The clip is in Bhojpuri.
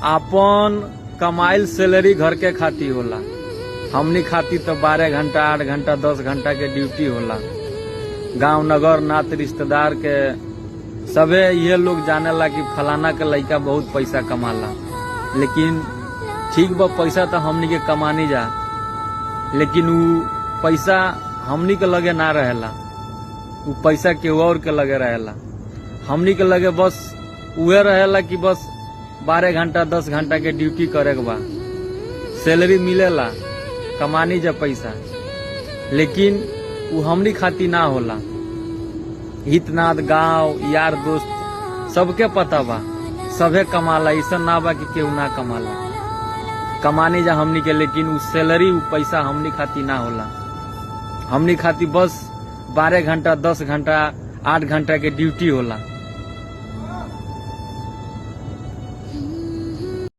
आपन कमाइल सैलरी घर के खाती होला। हमनी खाती तो 12 घंटा 8 घंटा 10 घंटा के ड्यूटी होला। गांव नगर नात रिश्तेदार के सबे ये लोग जानेला कि फलाना के लड़का बहुत पैसा कमाला। लेकिन ठीक बा, पैसा तो हमनी के कमानी जा, लेकिन उ पैसा हमनी के लगे ना रहेला, उ पैसा केहू और के लगे रहेला। हमनी के लगे बस उहे रहेला कि बस 12 घंटा 10 घंटा के ड्यूटी करे के बा, सैलरी मिलेला, कमानी जा पैसा। लेकिन उ हमनी खाती ना होला। हितनाथ गांव यार दोस्त सबके पता बा, सभे कमाला, ऐसा ना बा कि केहू ना कमाला। कमानी जा हमनी के, लेकिन उ सैलरी उ पैसा हमनी खाती ना होला। हमनी खाती बस 12 घंटा 10 घंटा 8 घंटा के ड्यूटी होला।